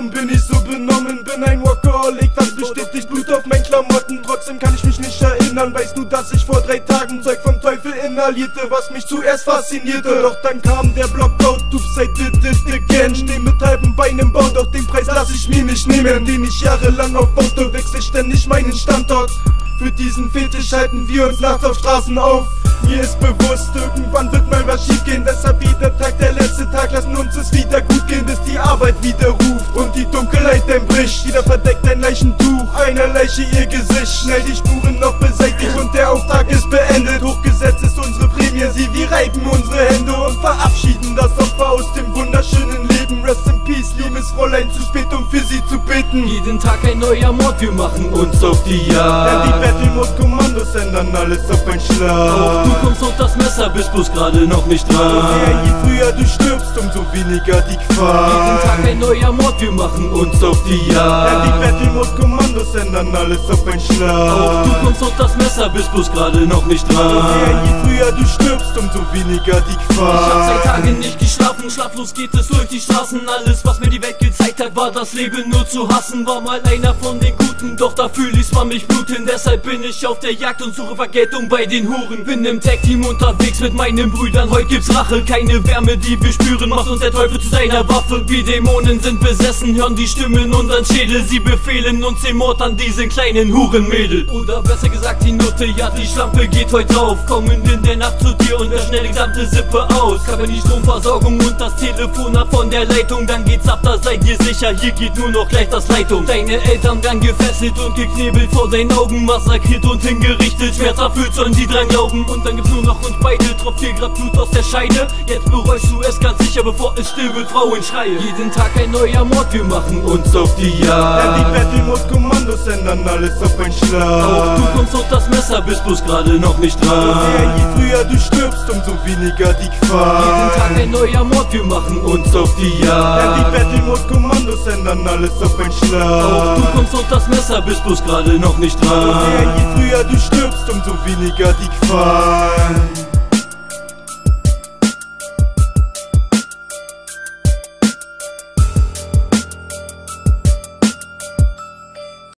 Warum bin ich so benommen? Bin ein Workaholic, fast bestätigt Blut auf meinen Klamotten. Trotzdem kann ich mich nicht erinnern, weiß nur, dass ich vor 3 Tagen Zeug vom Teufel inhalierte, was mich zuerst faszinierte. Doch dann kam der Blockout, du say did it again. Steh mit halben Beinen im Bau, doch den Preis lass ich mir nicht nehmen, den ich jahrelang aufbaute, wechsel ständig meinen Standort. Für diesen Fetisch halten wir uns nachts auf Straßen auf. Mir ist bewusst, irgendwann wird mal was schief gehen. Deshalb jeder Tag der letzte Tag, lassen uns es wieder gut gehen, bis die Arbeit wieder ruft und die Dunkelheit entbricht. Jeder verdeckt ein Leichentuch, einer Leiche ihr Gesicht. Schnell die Spuren noch beseitigt und der Auftrag ist beendet. Hochgesetzt ist unsere Prämie, wir reiben unsere Hände und verabschieden das Opfer aus dem wunderschönen Leben. Rest in Peace, liebes Fräulein, zu spät um für sie zu beten. Jeden Tag ein neuer Mord, wir machen uns auf die Jagd. Denn die Battle-Mode-Kommandos ändern alles auf einen Schlag. Auch du kommst auf das Messer, bist bloß gerade noch nicht dran. Je früher du stirbst, umso weniger die Gefahr. Jeden Tag ein neuer Mord, wir machen uns auf die Jagd. Denn die Battle-Mode-Kommandos ändern alles auf einen Schlag. Auch du kommst auf das Messer, bist bloß gerade noch nicht dran. Je früher du stirbst, umso weniger die Gefahr. Ich hab seit Tagen nicht geschlafen, schlaflos geht es durch die Straßen. Alles, was mir die Welt gezeigt hat, war das Leben nur zu hassen. War mal einer von den Guten, doch dafür ließ man mich bluten. Deshalb bin ich auf der Jagd und suche Vergeltung bei den Huren. Bin im Tag-Team unterwegs mit meinen Brüdern, heute gibt's Rache. Keine Wärme, die wir spüren, macht uns der Teufel zu seiner Waffe. Wir Dämonen sind besessen, hören die Stimmen in unseren Schädel. Sie befehlen uns den Mord an diesen kleinen Hurenmädel. Oder besser gesagt die Nutte, ja die Schlampe geht heute drauf. Kommen in der Nacht zu dir und schnell die gesamte Sippe aus. Kappen die Stromversorgung und das Telefon ab von der Leitung. Dann geht's ab, da seid ihr sicher, hier geht nur noch gleich das Leitung. Deine Eltern werden gefesselt und geknebelt vor deinen Augen, massakriert und hingerichtet. Schmerzerfüllt sollen sie dran glauben. Und dann gibt's nur noch uns beide, tropft hier grad Blut aus der Scheide. Jetzt bereust du es ganz sicher, bevor es still wird, Frauenschreie. Jeden Tag ein neuer Mord, wir machen uns auf die Jagd. Denn die Battle-Mode-Kommandos ändern alles auf einen Schlag. Auch du kommst auf das Messer, bist bloß gerade noch nicht dran. Je früher du stirbst, umso weniger die Gefahr. Jeden Tag ein neuer Mord, wir machen uns auf die Jagd. Denn die Battle-Mode-Kommandos ändern alles auf einen Schlag. Auch du kommst auf das Messer, bist bloß gerade noch nicht dran. Je früher du stirbst, umso weniger die Gefahr.